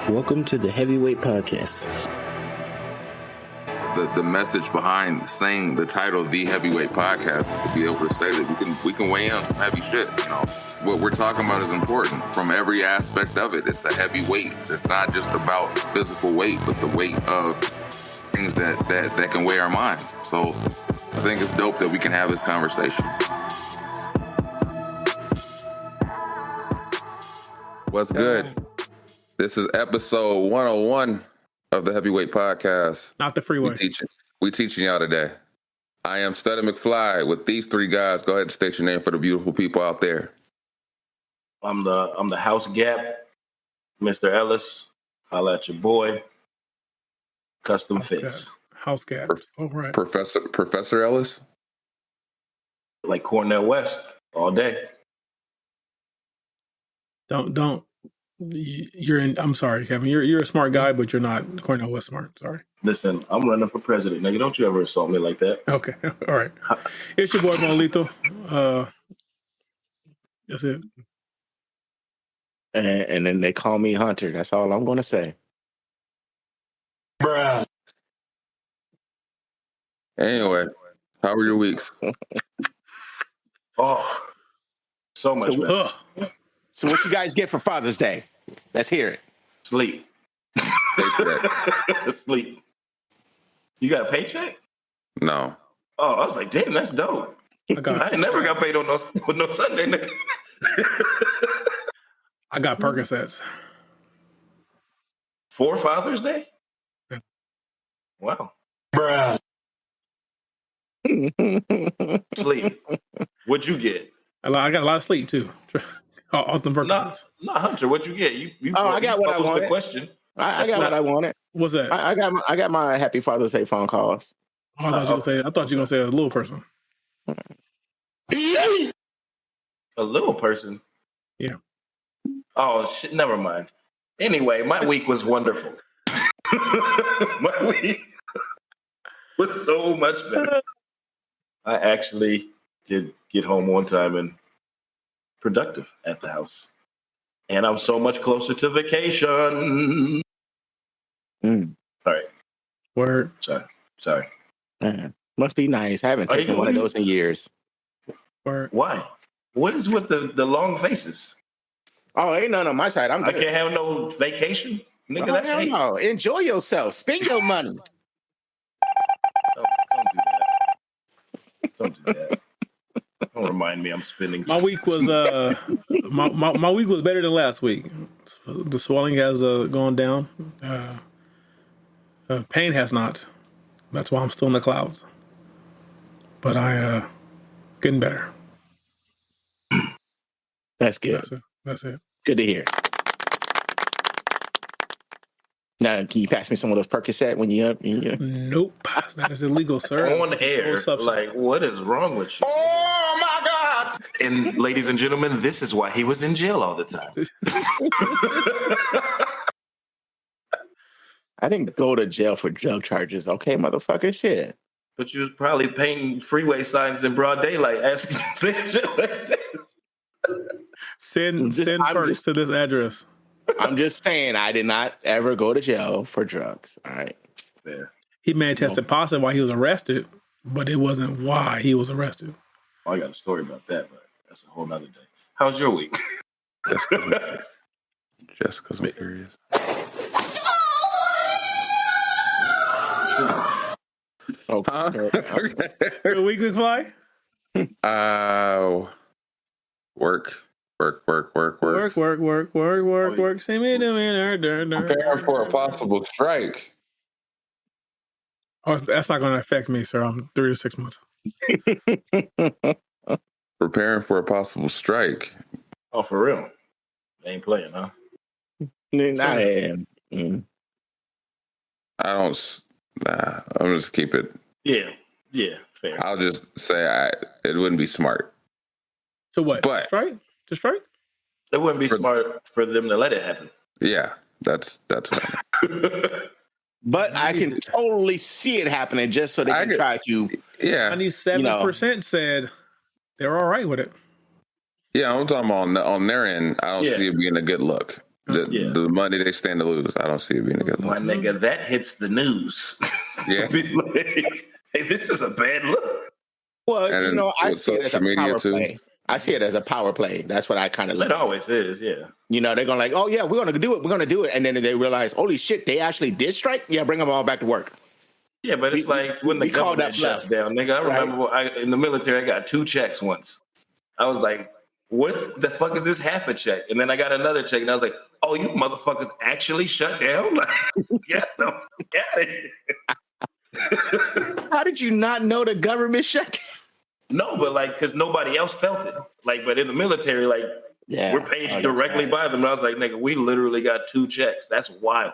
Welcome to the Heavyweight Podcast. The message behind saying the title of the Heavyweight Podcast is to be able to say that we can weigh in on some heavy shit. You know, what we're talking about is important from every aspect of it. It's a heavy weight. It's not just about physical weight, but the weight of things that can weigh our minds. So I think it's dope that we can have this conversation. What's good? This is episode 101 of the Heavyweight Podcast. Not the freeway. We teaching y'all today. I am Study Mcfly with these three guys. Go ahead and state your name for the beautiful people out there. I'm the House Gap, Mr. Ellis. Holla at your boy. Custom Fits. House Gap. All right. Professor Ellis. Like Cornell West all day. Don't. I'm sorry, Kevin. You're a smart guy, but you're not Cornell West smart. Sorry. Listen, I'm running for president, nigga. Don't you ever insult me like that. Okay. All right. It's your boy Monolito. That's it. And then they call me Hunter. That's all I'm going to say. Bruh. Anyway, how were your weeks? Oh, so much better. So what you guys get for Father's Day? Let's hear it. Sleep. Sleep. You got a paycheck? No. Oh, I was like, damn, that's dope. I ain't never got paid on no Sunday, nigga. I got Percocets. For Father's Day? Wow. Bruh. Sleep. What'd you get? I got a lot of sleep too. Off the Percocets. No, Hunter, what'd you get? I got what I wanted. The question. I got what I wanted. What's that? I got my Happy Father's Day phone calls. Oh, I thought you were gonna say a little person. A little person? Yeah. Oh shit! Never mind. Anyway, my week was wonderful. My week was so much better. I actually did get home on time and productive at the house. And I'm so much closer to vacation. All right. Word. Sorry. Must be nice. I haven't taken one of those in years. Word. Why? What is with the long faces? Oh, ain't none on my side. I can't have no vacation? Nigga, that's hate. No. Enjoy yourself. Spend your money. Don't do that. Don't remind me I'm spending. My week was my week was better than last week. The swelling has gone down. Pain has not. That's why I'm still in the clouds. But I getting better. That's good. That's it. Good to hear. Now, can you pass me some of those Percocet when you up? Nope, that is illegal, sir. On air, like what is wrong with you? Oh my God! And ladies and gentlemen, this is why he was in jail all the time. I didn't go to jail for drug charges. Okay, motherfucker, shit. But you was probably painting freeway signs in broad daylight, asking shit like this. Send perks to this address. I'm just saying, I did not ever go to jail for drugs. All right. Fair. He may have tested positive while he was arrested, but it wasn't why he was arrested. Oh, I got a story about that, but that's a whole nother day. How's your week? Just because I'm curious. Okay. Your week, Mcfly? Work. See me doing Prepare for a possible strike. Oh, that's not going to affect me, sir. I'm 3 to 6 months. Preparing for a possible strike. Oh, for real? They ain't playing, huh? I am. I don't. Nah, I'm just keep it. Yeah, fair. I'll just say it wouldn't be smart. To what? But to strike? It wouldn't be smart for them to let it happen. Yeah, that's what I mean. But I can totally see it happening just so they can try to. Yeah. 97% said they're all right with it. Yeah, I'm talking about on their end. I don't see it being a good look. The money they stand to lose. I don't see it being a good look. My nigga, that hits the news. Yeah. Be like, hey, this is a bad look. Well, And you know, I with see it as a social media, power too. play. I see it as a power play. That's what I kind of look It at. always is, yeah. You know, they're going like, oh, yeah, we're going to do it. We're going to do it. And then they realize, holy shit, they actually did strike? Yeah, bring them all back to work. Yeah, but it's like when the government shuts down, nigga. I remember in the military, I got 2 checks once. I was like, what the fuck is this half a check? And then I got another check, and I was like, oh, you motherfuckers actually shut down? Like, get the fuck out of here. How did you not know the government shut down? No, but like, because nobody else felt it. Like, but in the military, like, we're paid directly by them. And I was like, nigga, we literally got 2 checks. That's wild.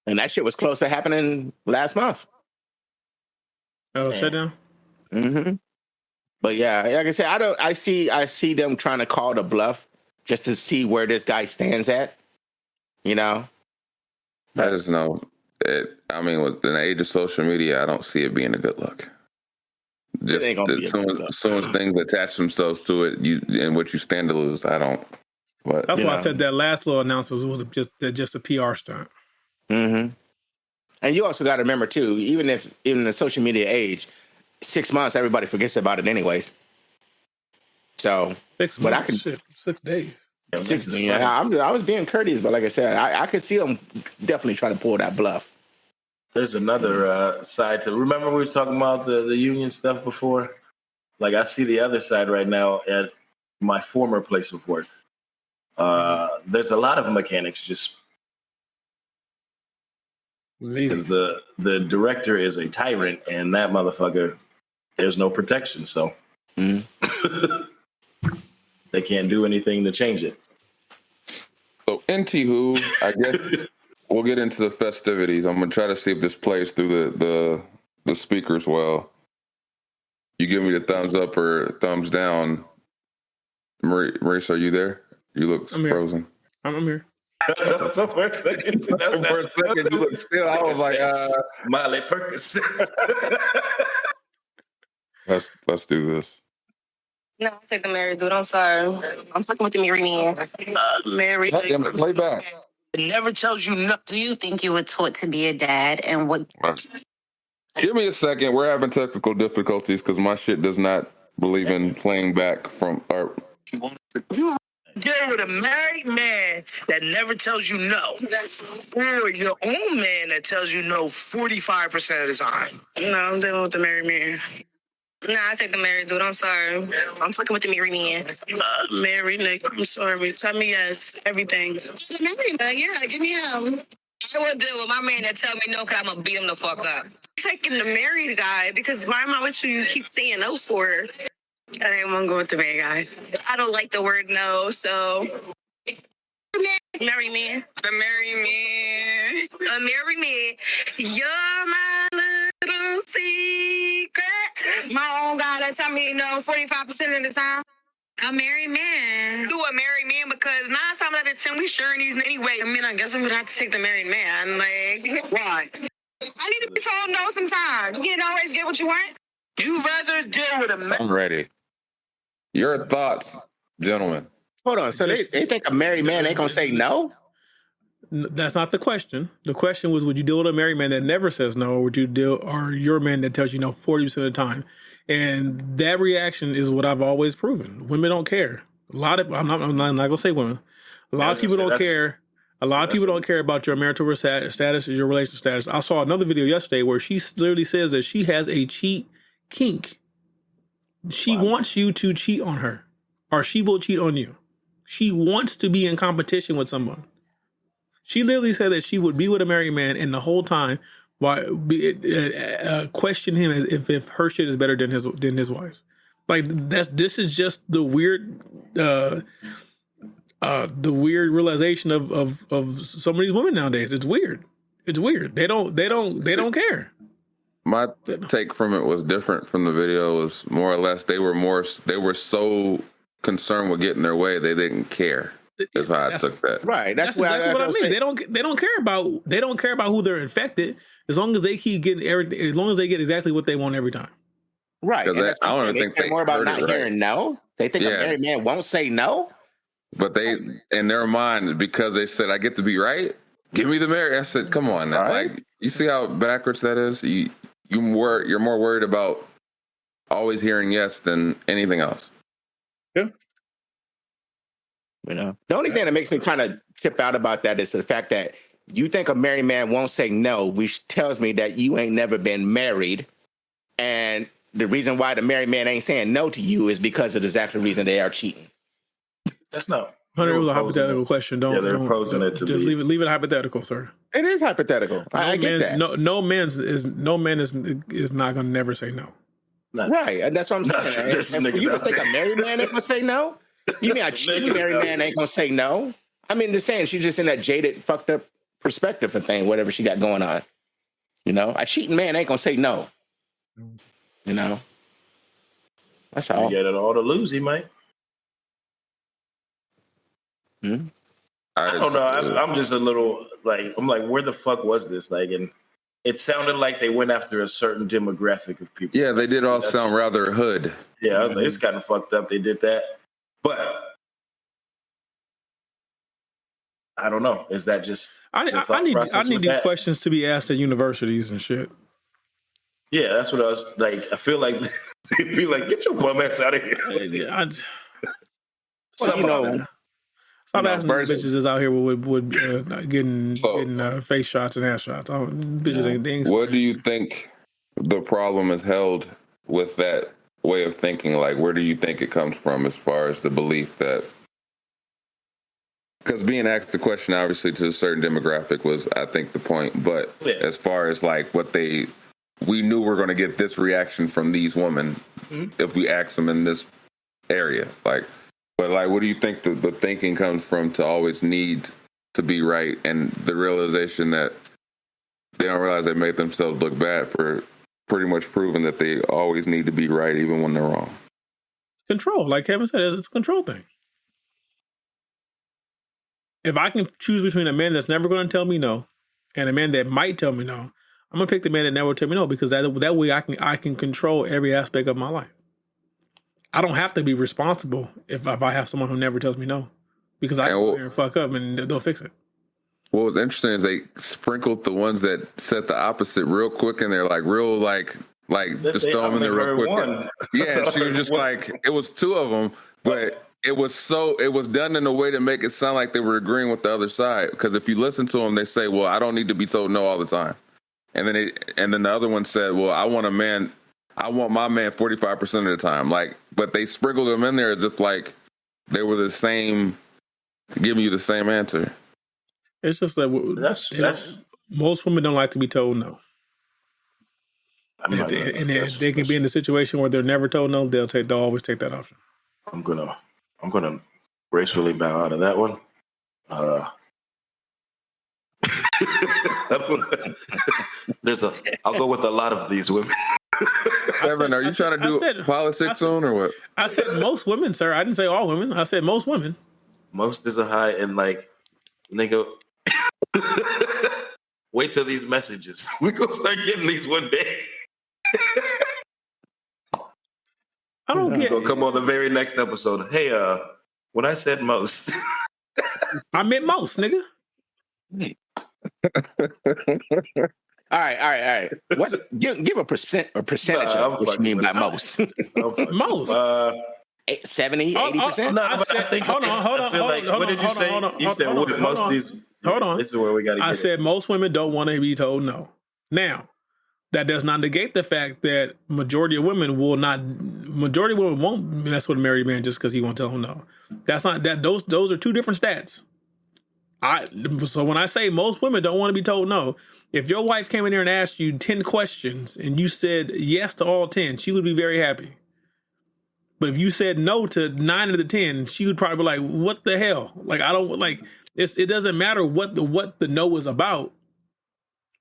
And that shit was close to happening last month. Oh, shutdown? Mm-hmm. But yeah, like I said, I see them trying to call the bluff just to see where this guy stands at. You know? I just know I mean, with the age of social media, I don't see it being a good look. Just as soon as things attach themselves to it, and what you stand to lose, I don't. But that's why I said that last little announcement was just a PR stunt. Mm-hmm. And you also got to remember too, even in the social media age, 6 months everybody forgets about it anyways. So 6 months, 6 days. 6, I was being courteous, but like I said, I could see them definitely trying to pull that bluff. There's another side to. Remember we were talking about the union stuff before? Like I see the other side right now at my former place of work. There's a lot of mechanics just because the director is a tyrant and that motherfucker, there's no protection, so they can't do anything to change it. So anywho, I guess we'll get into the festivities. I'm gonna try to see if this plays through the speakers well. You give me the thumbs up or thumbs down. Maurice, are you there? You look frozen. I'm here. So for a second, you look still. I was like, Miley Perkins. Let's do this. No, I'll take the married dude. I'm sorry. I'm fucking with the married man. Married. Play back. It never tells you nothing. Do you think you were taught to be a dad and what? Give me a second. We're having technical difficulties because my shit does not believe in playing back from our. You deal with a married man that never tells you no, or your own man that tells you no 45% of the time. No, I'm dealing with the married man. Nah, I take the married dude. I'm sorry. I'm fucking with the married man. Married nigga. I'm sorry. Tell me yes. Everything. So married man, yeah, give me him. I would deal with my man that tell me no because I'm going to beat him the fuck up. Taking the married guy because why am I with you keep saying no for? I didn't want to go with the married guy. I don't like the word no, so... Married man. The married man. A married man. You're my little secret. My own guy that tell me no 45% of the time. A married man. Do a married man because 9 times out of 10 we sharing these anyway. I mean, I guess I'm gonna have to take the married man. Like, why? I need to be told no sometimes. You can't always get what you want. You rather deal with a man. I'm ready. Your thoughts, gentlemen. Hold on. So they think a married man ain't gonna say no? That's not the question. The question was, would you deal with a married man that never says no, or would you deal, or your man that tells you no 40% of the time? And that reaction is what I've always proven. Women don't care. I'm not gonna say women. A lot of people don't care. A lot of people don't care about your marital status or your relationship status. I saw another video yesterday where she literally says that she has a cheat kink. She wants you to cheat on her, or she will cheat on you. She wants to be in competition with someone. She literally said that she would be with a married man and the whole time question him as if her shit is better than his wife's. Like this is just the weird realization of some of these women nowadays. It's weird. It's weird. They don't care. My take from it was different from the video. It was more or less they were so concerned with getting their way they didn't care. That's how I took that. Right. That's exactly what I mean. They don't care about who they're infected as long as they keep getting everything. As long as they get exactly what they want every time. Right. I don't even think they care more about not hearing no. They think a married man won't say no. But they, in their mind, because they said, I get to be right, give me the marriage. I said, come on now. Right. Like, you see how backwards that is? You're more worried about always hearing yes than anything else. Yeah. You know, the only thing that makes me kind of chip out about that is the fact that you think a married man won't say no, which tells me that you ain't never been married. And the reason why the married man ain't saying no to you is because of the exact reason they are cheating. That's not. Hunter, it was a hypothetical question. They're posing it to just be. leave it hypothetical, sir. It is hypothetical. I get that. No man is not gonna never say no. Right, and that's what I'm saying. You don't think a married man ain't gonna say no? You mean a cheating married man ain't gonna say no? I mean, just saying she's just in that jaded, fucked up perspective and thing, whatever she got going on. You know, a cheating man ain't gonna say no. You know, that's all. You get it all to lose, he might. I don't know. I'm just a little I'm like, where the fuck was this? Like, and it sounded like they went after a certain demographic of people. Yeah, they did all sound rather hood. Yeah, I was like, it's kind of fucked up. They did that, but I don't know. Is that just? I need these questions to be asked at universities and shit. Yeah, that's what I was like. I feel like they'd be like, "Get your bum ass out of here." Stop asking these bitches is out here with getting face shots and ass shots. Bitches ain't things. What do you think the problem is held with that way of thinking? Like, where do you think it comes from as far as the belief that? Because being asked the question, obviously, to a certain demographic was, I think, the point. But as far as like we knew we're going to get this reaction from these women if we ask them in this area. But what do you think the thinking comes from to always need to be right, and the realization that they don't realize they make themselves look bad for pretty much proving that they always need to be right even when they're wrong? Control, like Kevin said, it's a control thing. If I can choose between a man that's never going to tell me no and a man that might tell me no, I'm going to pick the man that never tell me no, because that way I can control every aspect of my life. I don't have to be responsible if I have someone who never tells me no, because I can go there and fuck up and they'll fix it. What was interesting is they sprinkled the ones that said the opposite real quick, and they're just throw them in there real quick. Yeah, she was just it was two of them, but it was done in a way to make it sound like they were agreeing with the other side. Because if you listen to them, they say, "Well, I don't need to be told no all the time," and then the other one said, "Well, I want my man 45% of the time." But they sprinkled them in there as if they were the same, giving you the same answer. It's just that most women don't like to be told no. And if they can be in a situation where they're never told no, they'll always take that option. I'm gonna gracefully bow out of that one. I'll go with a lot of these women. Kevin, are you trying to do politics soon or what? I said most women, sir. I didn't say all women. I said most women. Most is a high, and nigga, wait till these messages. We're gonna start getting these one day. I don't get. Gonna come on the very next episode. Hey, when I said most, I meant most, nigga. All right. Give a percentage of what you mean by most. Most. 70, 80%? Hold on. What did you say? You said most of these. Hold on. This is where we got to get I said most women don't want to be told no. Now, that does not negate the fact that majority of women won't mess with a married man just because he won't tell them no. That's not that. Those are two different stats. So when I say most women don't want to be told no, if your wife came in there and asked you 10 questions and you said yes to all 10, she would be very happy. But if you said no to 9 of the 10, she would probably be like, "What the hell?" It doesn't matter what the no is about.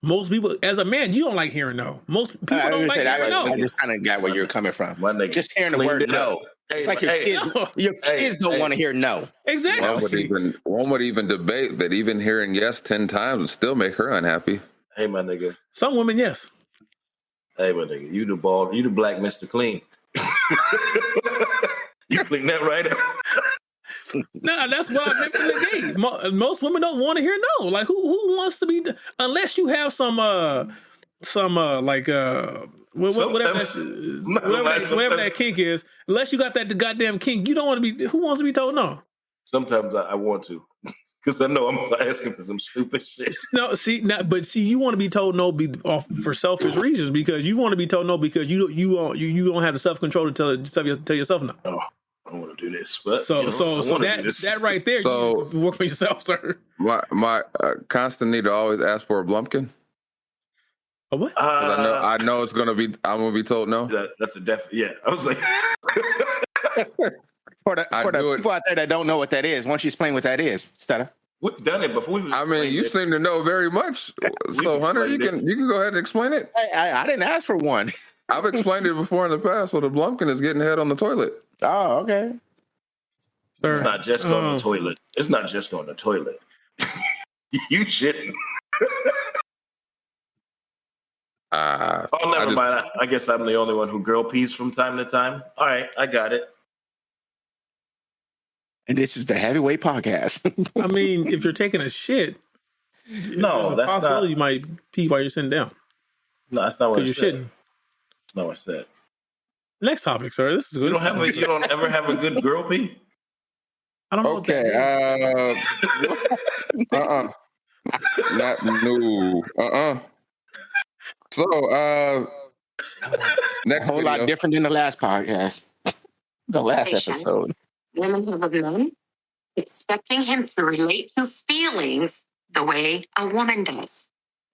Most people, as a man, you don't like hearing no. Most people don't like hearing no. I just kind of got where you're coming from. Just hearing the word no. It's like your kids don't want to hear no. Exactly. One would even debate that even hearing yes 10 times would still make her unhappy. Hey, my nigga. Some women, yes. Hey, my nigga. You the black Mr. Clean. You clean that right up. No, that's what I meant from the gate. Most women don't want to hear no. Like who wants to be unless you have some like whatever that kink is. Unless you got that goddamn kink, you don't want to be. Who wants to be told no? Sometimes I want to. Because I know I'm asking for some stupid shit. No, but you want to be told no for selfish reasons because you want to be told no because you don't have the self control to tell yourself no. Oh, I want to do this, but so that right there, you work for yourself, sir. My constant need to always ask for a Blumpkin. A what? I know it's gonna be. I'm gonna be told no. That's a definite. Yeah, I was like. For the people out there that don't know what that is, why don't you explain what that is, Stutter? We've done it before. I mean, you seem to know very much. So, Hunter, you can go ahead and explain it. I didn't ask for one. I've explained it before in the past. So the Blumpkin is getting head on the toilet. Oh, okay. It's not just on the toilet. It's not just on the toilet. You shitting. Never mind. I guess I'm the only one who girl pees from time to time. All right, I got it. And this is the Heavyweight Podcast. I mean, if you're taking a shit, no, that's possibility not. You might pee while you're sitting down. No, that's not what I said. You're shitting. That's not what I said. Next topic, sir. This is good. You don't ever have a good girl pee? I don't know. Okay. Not no. So, next a whole lot different than the last podcast. The last episode. Women have men expecting him to relate to feelings the way a woman does.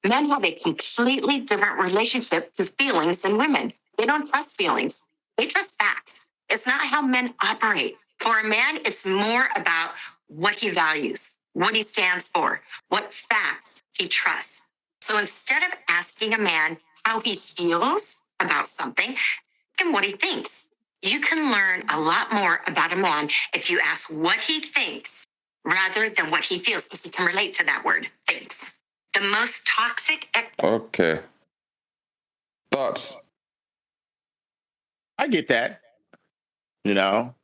Men have a completely different relationship to feelings than women. They don't trust feelings. They trust facts. It's not how men operate. For a man, it's more about what he values, what he stands for, what facts he trusts. So instead of asking a man how he feels about something, ask him what he thinks. You can learn a lot more about a man if you ask what he thinks rather than what he feels, because he can relate to that word, thinks. The most toxic... Okay. Thoughts? I get that. You know?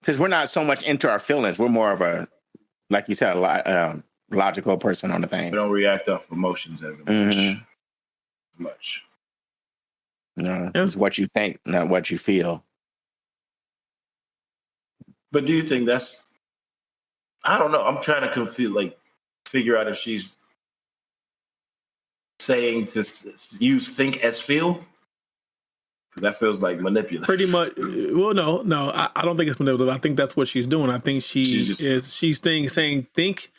Because we're not so much into our feelings. We're more of a, like you said, logical person on the thing. We don't react off emotions as much. No, it's what you think, not what you feel. But do you think that's... I don't know. I'm trying to figure out if she's saying to use think as feel. Because that feels like manipulative. Pretty much. Well, no. I don't think it's manipulative. I think that's what she's doing. I think she's saying think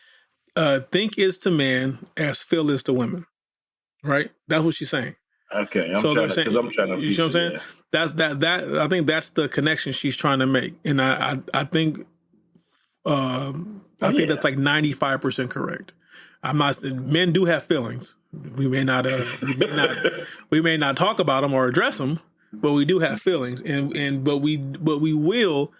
is to men as feel is to women. Right? That's what she's saying. Okay, I'm trying to. You know what I'm saying? That I think that's the connection she's trying to make, and I think think that's like 95% correct. I'm not. Men do have feelings. We may not talk about them or address them, but we do have feelings, but we will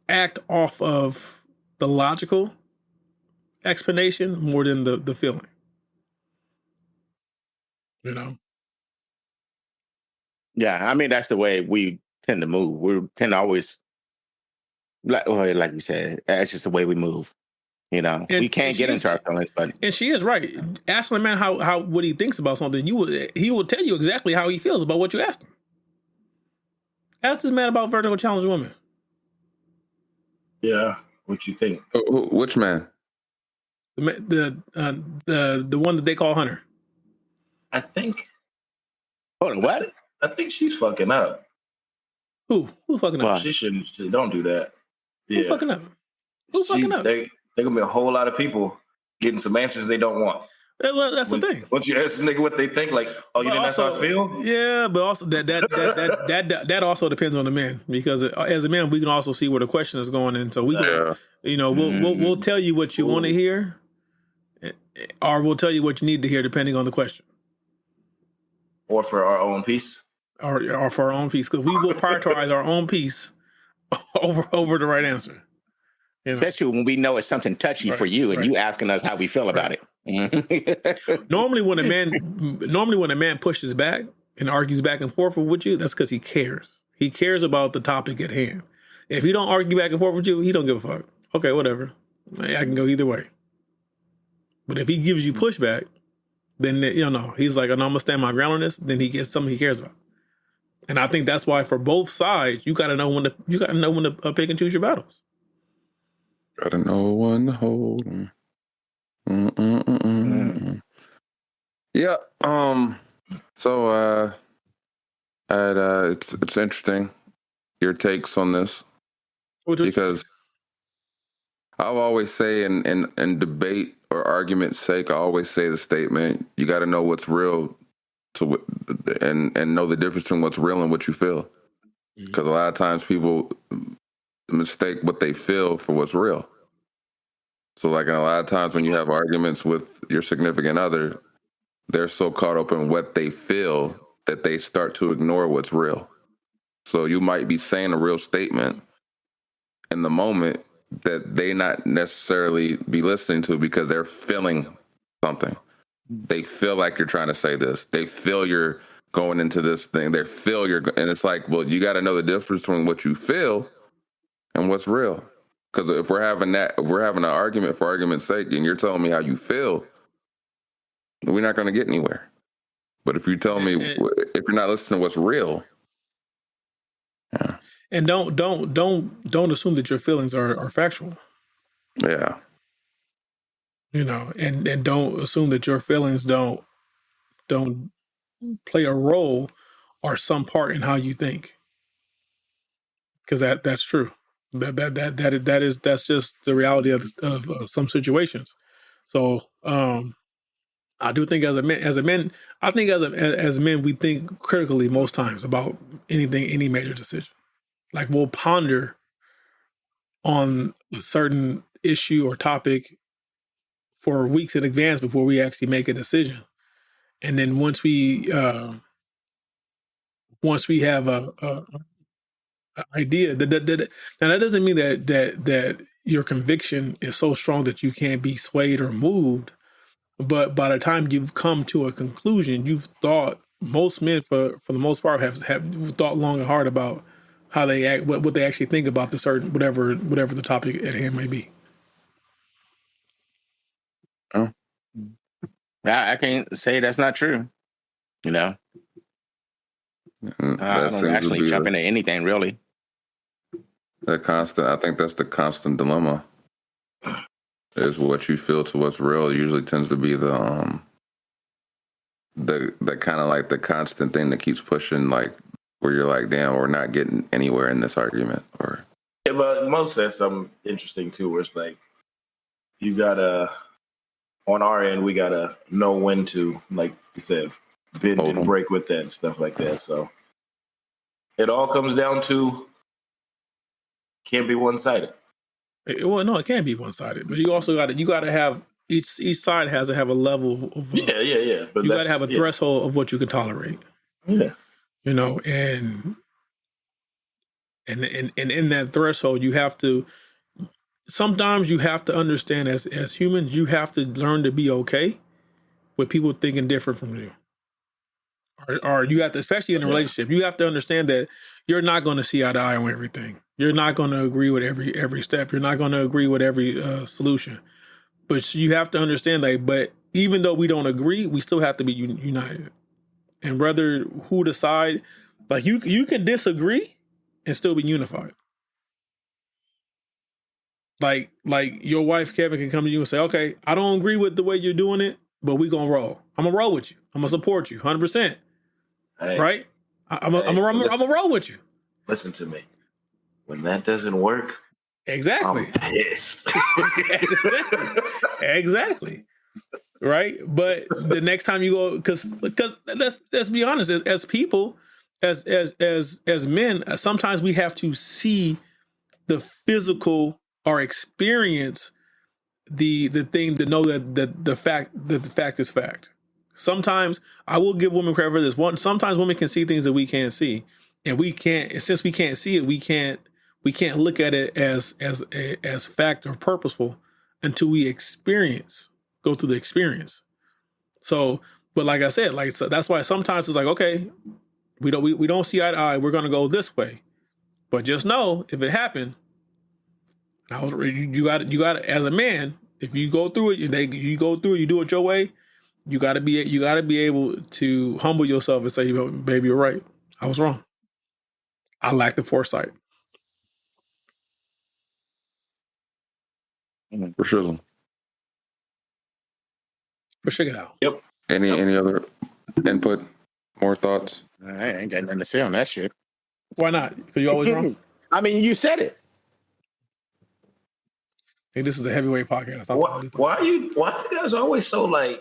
act off of the logical explanation more than the feeling. You know? Yeah, I mean, that's the way we tend to move. We tend to always, like you said, that's just the way we move. You know, we can't get into our feelings, but... And she is right. Asking a man how what he thinks about something, he will tell you exactly how he feels about what you asked him. Ask this man about vertical challenge women. Yeah, what you think? Which man? The one that they call Hunter. I think. Hold on, what? I think she's fucking up. Who fucking up? She shouldn't. She don't do that. Yeah. Who fucking up? Who fucking up? There gonna be a whole lot of people getting some answers they don't want. Well, that's the thing. Once you ask a nigga what they think, like, oh, you think that's how I feel? Yeah, but also that also depends on the man, because as a man we can also see where the question is going, and so we can, we'll tell you what you want to hear, or we'll tell you what you need to hear depending on the question, or for our own peace, or for our own peace, because we will prioritize our own peace over the right answer. You know? Especially when we know it's something touchy for you, and you asking us how we feel about it. Normally, when a man pushes back and argues back and forth with you, that's because he cares. He cares about the topic at hand. If he don't argue back and forth with you, he don't give a fuck. Okay, whatever. I can go either way. But if he gives you pushback, then he's like, oh, no, I'm gonna stand my ground on this. Then he gets something he cares about. And I think that's why for both sides, you gotta know when to pick and choose your battles. Gotta know when to hold 'em. Yeah. So it's interesting your takes on this, because I'll always say in debate or argument's sake, I always say the statement: you got to know what's real and know the difference between what's real and what you feel. Because a lot of times people mistake what they feel for what's real. So, like, in a lot of times when you have arguments with your significant other, they're so caught up in what they feel that they start to ignore what's real. So you might be saying a real statement in the moment that they not necessarily be listening to because they're feeling something. They feel like you're trying to say this. They feel you're going into this thing. They feel and it's like, well, you got to know the difference between what you feel and what's real. Because if we're having an argument for argument's sake, and you're telling me how you feel, we're not going to get anywhere. But if you tell me, if you're not listening to what's real, yeah. And don't assume that your feelings are factual. Yeah. And don't assume that your feelings don't play a role or some part in how you think. Because that's true. That's just the reality of some situations. So I do think as men, I think as men, we think critically most times about any major decision. Like, we'll ponder on a certain issue or topic for weeks in advance before we actually make a decision. And then once we have a idea, now that doesn't mean that your conviction is so strong that you can't be swayed or moved. But by the time you've come to a conclusion, you've thought. Most men, for the most part, have thought long and hard about how they act, what they actually think about the certain whatever the topic at hand may be. Oh, I can't say that's not true. I don't actually jump into anything really. I think that's the constant dilemma. Is what you feel to what's real usually tends to be the kind of like the constant thing that keeps pushing, like, where you're like, damn, we're not getting anywhere in this argument. Or yeah, but Mo says something interesting too, where it's like, you gotta, on our end, we gotta know when to, like you said, bend and break with that and stuff like that. So it all comes down to, can't be one-sided. Well, no, it can't be one-sided, but you also got to have each side has to have a level of yeah. But you got to have a threshold of what you can tolerate. Yeah, and in that threshold, you have to. Sometimes you have to understand, as humans, you have to learn to be okay with people thinking different from you. Or you have to, especially in a relationship, you have to understand that you're not going to see eye to eye on everything. You're not going to agree with every step. You're not going to agree with every solution. But you have to understand that. But even though we don't agree, we still have to be united. And whether who decide, like, you can disagree and still be unified. Like your wife Kevin can come to you and say, "Okay, I don't agree with the way you're doing it, but we gonna roll. I'm gonna roll with you. I'm gonna support you 100%." Hey, right? I'm gonna roll with you. Listen to me. When that doesn't work, exactly, I'm pissed. Exactly. Right? But the next time you go, because let's be honest, as people, as men, sometimes we have to see the physical or experience the thing to know that the fact is fact. Sometimes I will give women credit for this. Sometimes women can see things that we can't see, and we can't. Since we can't see it, we can't look at it as fact or purposeful until we go through the experience. So, but like I said, so that's why sometimes it's like, okay, We don't see eye to eye. We're gonna go this way. But just know if it happened, you got as a man. If you go through it, you go through it. You do it your way. You got to be able to humble yourself and say, "Baby, you're right. I was wrong. I lacked the foresight." For sure. For sure, out. Yep. Any other input? More thoughts? I ain't got nothing to say on that shit. Why not? Because you always wrong. I mean, you said it. Hey, this is the heavyweight podcast. Why are you guys always so like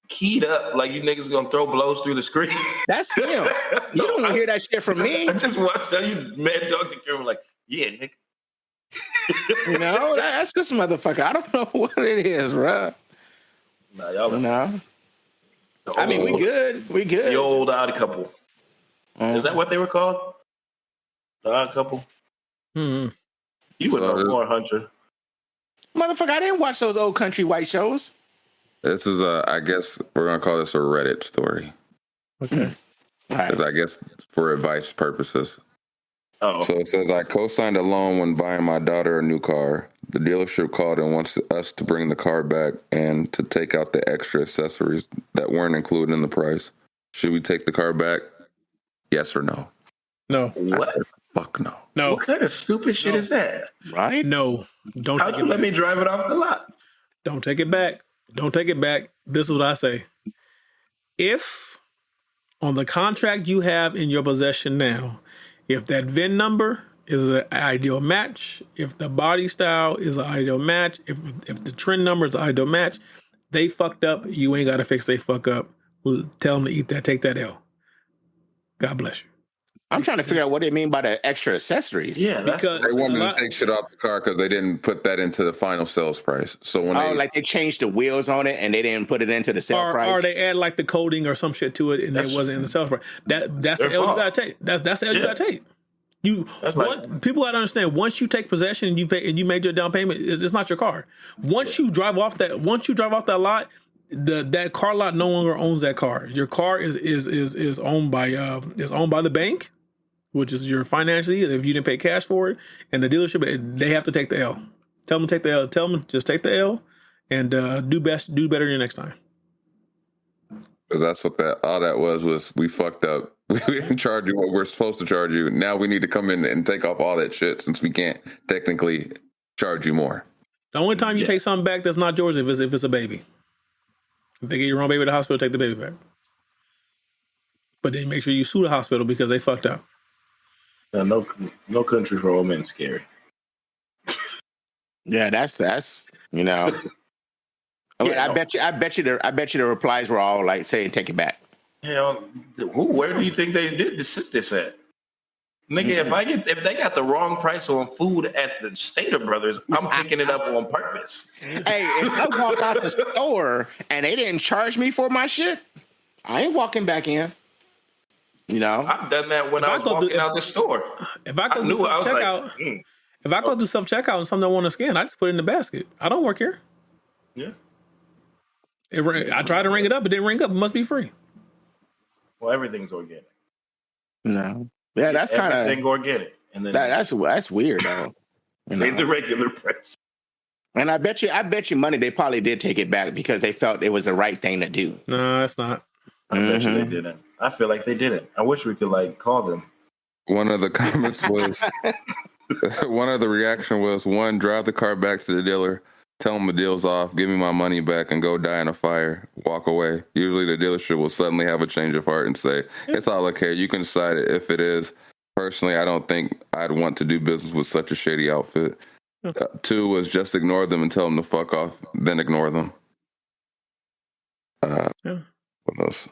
keyed up? Like you niggas gonna throw blows through the screen? That's him. You don't hear that shit from me. I just watched that. You mad dog the camera like, yeah, nigga. No, that's this motherfucker. I don't know what it is, bro. Nah, y'all. No. I mean, we good. We good. The old Odd Couple. Is that what they were called? The Odd Couple? Mm-hmm. You would know more, Hunter. Motherfucker, I didn't watch those old country white shows. This is I guess we're gonna call this a Reddit story. Okay. Because I guess for advice purposes. Oh. So it says, I co-signed a loan when buying my daughter a new car. The dealership called and wants us to bring the car back and to take out the extra accessories that weren't included in the price. Should we take the car back? Yes or no? No. What? Fuck no. No. What kind of stupid shit is that? Right? No. Don't. How'd you let me drive it off the lot? Don't take it back. Don't take it back. This is what I say. If on the contract you have in your possession now, if that VIN number is an ideal match, if the body style is an ideal match, if the trend number is an ideal match, they fucked up. You ain't got to fix they fuck up. Tell them to eat that, take that L. God bless you. I'm trying to figure out what they mean by the extra accessories. Yeah, because they wanted to take shit off the car because they didn't put that into the final sales price. So when like they changed the wheels on it and they didn't put it into the sale price, or they add like the coating or some shit to it and it wasn't in the sales price. That's the L you gotta take. That's the L you gotta take. People gotta understand. Once you take possession and you pay and you made your down payment, it's not your car. Once you drive off that lot, that car lot no longer owns that car. Your car is owned by the bank, which is your financially, if you didn't pay cash for it, and the dealership, they have to take the L. Tell them to take the L. Tell them just take the L and do better your next time. Because that's what all that was we fucked up. We didn't charge you what we're supposed to charge you. Now we need to come in and take off all that shit since we can't technically charge you more. The only time you take something back that's not yours if it's a baby. If they get your wrong baby to the hospital, take the baby back. But then make sure you sue the hospital because they fucked up. No Country for Old Men scary. Yeah, that's you know. I bet you the replies were all like saying take it back. Hell, where do you think they did this at? Nigga, if they got the wrong price on food at the Stater Brothers, I'm picking it up on purpose. Hey, if I walk out the store and they didn't charge me for my shit, I ain't walking back in. You know, I've done that when I was walking out the store. If I go do self-checkout, if I go do self-checkout and something I want to scan, I just put it in the basket. I don't work here. Yeah. I tried to ring it up, it didn't ring up. It must be free. Well, everything's organic. No. Yeah, that's kind of everything organic. And then that's weird though. Pay the regular price. And I bet you money they probably did take it back because they felt it was the right thing to do. No, it's not. I bet you they didn't. I feel like they didn't. I wish we could call them. One of the comments was, one of the reaction was, one, drive the car back to the dealer, tell them the deal's off, give me my money back, and go die in a fire, walk away. Usually the dealership will suddenly have a change of heart and say, it's all okay, you can decide if it is. Personally, I don't think I'd want to do business with such a shady outfit. Two was just ignore them and tell them to fuck off, then ignore them. What else?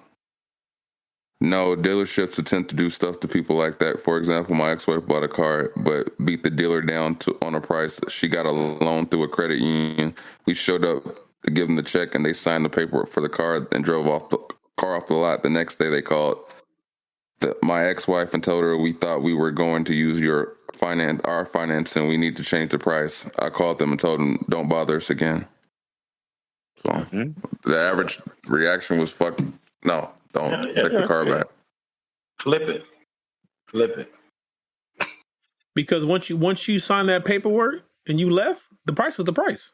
No, dealerships attempt to do stuff to people like that. For example, my ex-wife bought a car, but beat the dealer down on a price. She got a loan through a credit union. We showed up to give them the check, and they signed the paperwork for the car and drove off the lot. The next day, they called my ex-wife and told her we thought we were going to use our finance, and we need to change the price. I called them and told them, don't bother us again. So the average reaction was, fuck, no. Don't take the car back. Flip it. Because once you sign that paperwork and you left, the price is the price.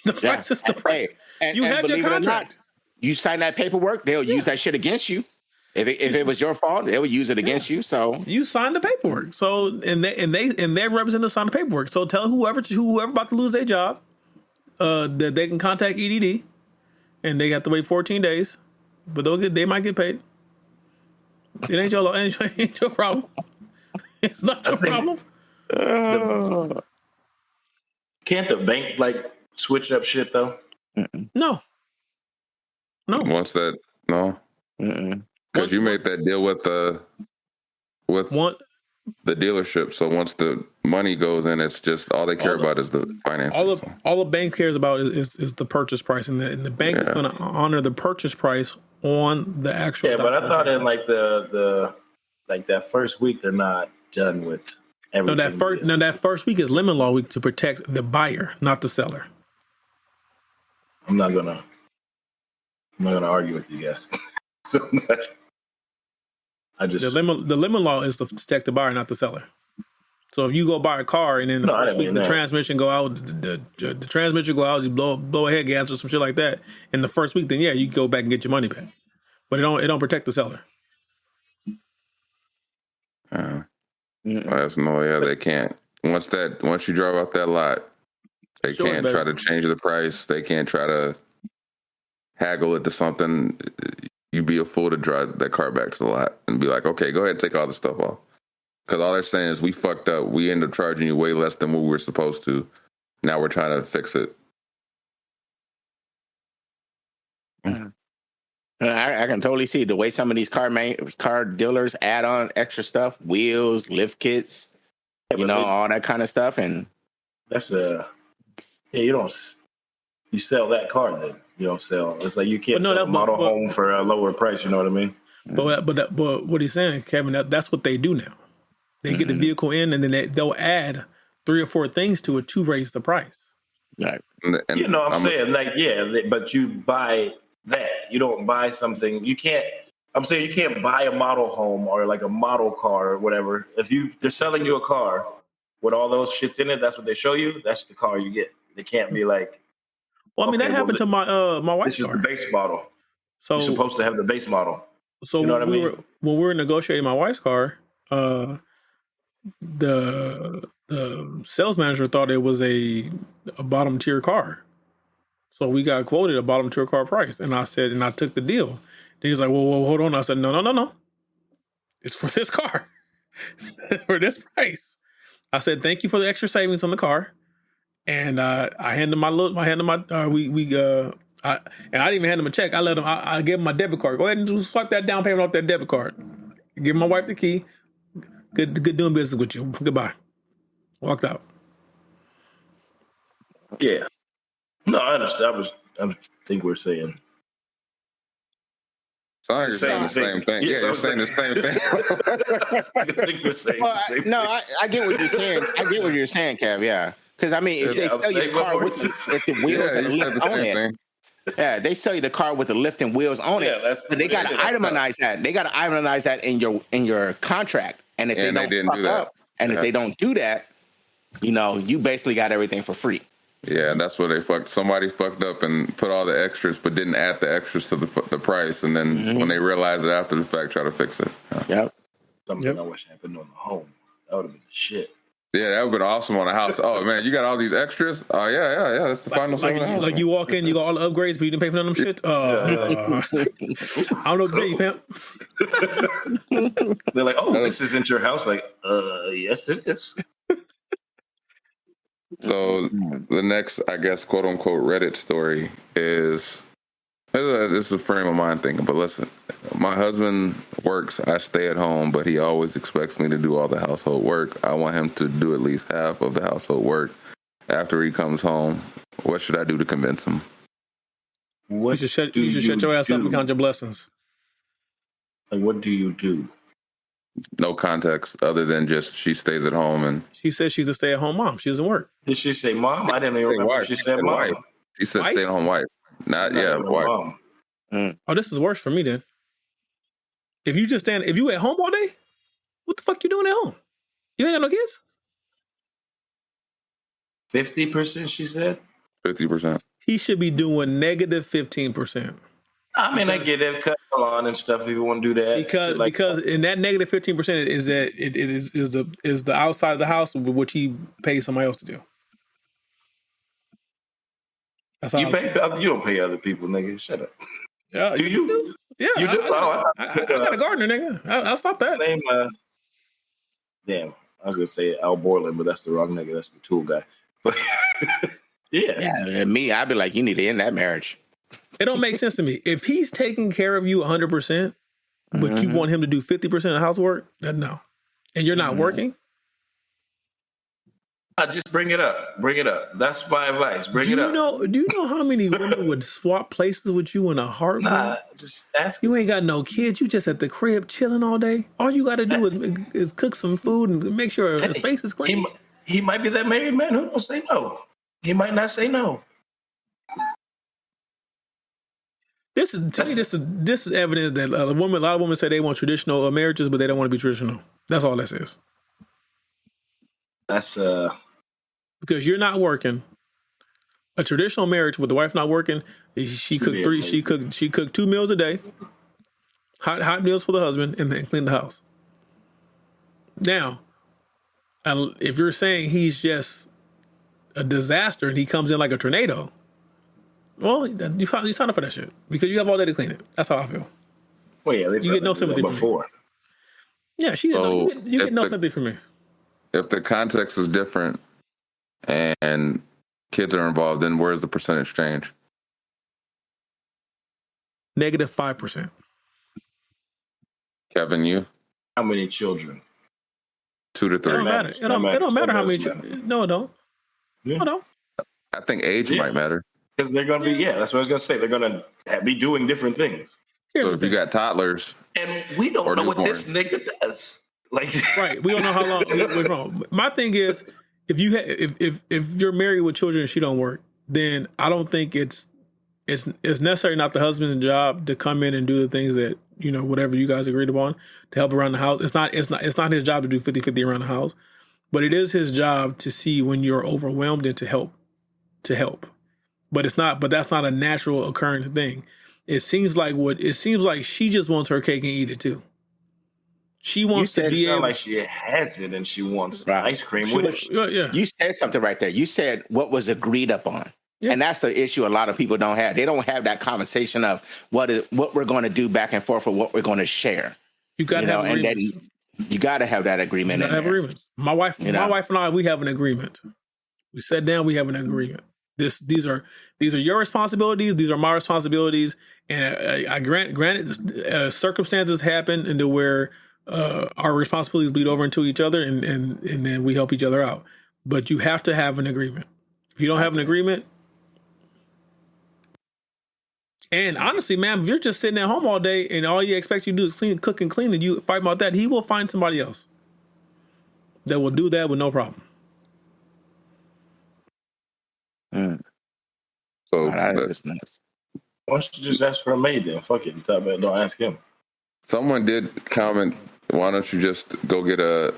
The price is the price. And you have your contract. You sign that paperwork, they'll use that shit against you. If it was your fault, they would use it against you. So you signed the paperwork. So and their representative signed the paperwork. So tell whoever about to lose their job that they can contact EDD, and they have to wait 14 days, but they might get paid. It ain't your problem. It's not your problem. Can't the bank like switch up shit though? No. Once that because you made that deal with the dealership. So once the money goes in, it's just all they care about is the financing. All the bank cares about is the purchase price, and the bank is going to honor the purchase price on the actual. Yeah, but I thought in like the like that first week they're not done with everything. That first week is lemon law week to protect the buyer, not the seller. I'm not gonna argue with you guys so much. The lemon law is to protect the buyer, not the seller. So if you go buy a car and then the first week the transmission go out, the transmission go out, you blow a head gas or some shit like that in the first week, then you go back and get your money back. But it don't protect the seller. They can't. Once you drive out that lot, they can't try to change the price. They can't try to haggle it to something. You'd be a fool to drive that car back to the lot and be like, okay, go ahead and take all the stuff off. Because all they're saying is we fucked up. We ended up charging you way less than what we were supposed to. Now we're trying to fix it. I can totally see the way some of these car dealers add on extra stuff, wheels, lift kits, all that kind of stuff. And that's you sell that car then. You don't sell. It's like you can't sell a model home for a lower price. You know what I mean? But what he's saying, Kevin, that's what they do now. They get the vehicle in, and then they'll add 3 or 4 things to it to raise the price. Right. I'm saying but you buy that. You don't buy something. You can't. I'm saying you can't buy a model home or like a model car or whatever. If they're selling you a car with all those shits in it, that's what they show you. That's the car you get. They can't be like. Well, I mean, that happened to my wife's car. This is the base model. So you're supposed to have the base model. So you know what I mean? When we were negotiating my wife's car, the sales manager thought it was a bottom tier car. So we got quoted a bottom tier car price. And I took the deal. Then he's like, well, hold on. I said, no. It's for this car. For this price. I said, thank you for the extra savings on the car. And I handed my I didn't even hand him a check. I gave him my debit card. Go ahead and swipe that down payment off that debit card. Give my wife the key. Good doing business with you. Goodbye. Walked out. Yeah. No, I understand. I think we're saying. Sorry, you're saying the same thing. Yeah, you're saying the same thing. I think we're saying the same thing. No, I get what you're saying. I get what you're saying, Kev. Yeah. Because, I mean, if they sell you the car with the wheels and the lift on it. Yeah, they sell you the car with the lift and wheels on it. But they got to itemize that. They got to itemize that in your contract. And if they don't fuck up, and if they don't do that, you basically got everything for free. Yeah, that's what they fucked. Somebody fucked up and put all the extras, but didn't add the extras to the price. And then when they realized it after the fact, try to fix it. Yep. Something I wish happened on the home. That would have been the shit. Yeah, that would have been awesome on a house. Oh, man, you got all these extras? Oh, yeah. That's the final like, house. Like you walk in, you got all the upgrades, but you didn't pay for none of them shit? I don't know what to tell you, fam. They're like, oh, this isn't your house? Like, yes, it is. So the next, I guess, quote unquote, Reddit story is, this is a frame of mind thinking, but listen, my husband works, I stay at home, but he always expects me to do all the household work. I want him to do at least half of the household work after he comes home. What should I do to convince him? You should shut your ass up and count your blessings. Like, what do you do? No context other than just she stays at home and she says she's a stay-at-home mom. She doesn't work. Did she say mom? I didn't even remember. Wife. She said mom. Wife. She said stay-at-home wife. Not wife. Oh, this is worse for me then. If you at home all day, what the fuck you doing at home? You ain't got no kids? 50%, she said? 50%. He should be doing negative 15%. I mean, I get it, cut on and stuff if you want to do that. Because in that negative 15% is that it is the outside of the house which he pays somebody else to do. That's you don't pay other people, nigga. Shut up. Do you? Yeah, you do. I got a gardener, nigga. I'll stop that. Damn, I was gonna say Al Borland, but that's the wrong nigga. That's the tool guy. But yeah, me, I'd be like, you need to end that marriage. It don't make sense to me. If he's taking care of you 100%, but you want him to do 50% of the housework, then no. And you're not working? I just bring it up. Bring it up. That's my advice. Bring it up. Do you know how many women would swap places with you in a heartbeat? Nah, just ask. You ain't got no kids. You just at the crib chilling all day. All you got to do is cook some food and make sure the space is clean. He might be that married man who don't say no. He might not say no. This is evidence that a lot of women say they want traditional marriages, but they don't want to be traditional. That's all that is. That's because you're not working. A traditional marriage with the wife not working, she cooked 2 meals a day, hot meals for the husband, and then clean the house. Now, if you're saying he's just a disaster and he comes in like a tornado, well, you sign up for that shit because you have all day to clean it. That's how I feel. Well, yeah, you get no sympathy before. Yeah, you get no sympathy from me. If the context is different and kids are involved, then where's the percentage change? Negative 5%. Kevin, you? How many children? 2 to 3. It don't matter. It don't matter how many children. No, it don't. Yeah. No, it don't. I think age might matter. Because they're going to be, that's what I was going to say. They're going to be doing different things. So if you got toddlers. And we don't know what this nigga does. Right. We don't know how long we're wrong. My thing is, if you're married with children and she don't work, then I don't think it's necessarily not the husband's job to come in and do the things that, whatever you guys agreed upon to help around the house. It's not his job to do 50-50 around the house, but it is his job to see when you're overwhelmed and to help. But that's not a natural occurring thing. It seems like she just wants her cake and eat it too. She wants to be able. Like she has it and she wants ice cream with it. Yeah. You said something right there. You said what was agreed upon. Yeah. And that's the issue a lot of people don't have. They don't have that conversation of what we're going to do back and forth or what we're going to share. You got to have agreements. You got to have that agreement. Agreements. My wife and I, we have an agreement. We sat down. We have an agreement. These are your responsibilities. These are my responsibilities. And I granted circumstances happen into where our responsibilities bleed over into each other, and then we help each other out. But you have to have an agreement. If you don't have an agreement, and honestly, man, if you're just sitting at home all day and all you expect you to do is cook and clean, and you fight about that, he will find somebody else that will do that with no problem. So that's nice. Why don't you just ask for a maid then? Fuck it. Don't ask him. Someone did comment, why don't you just go get a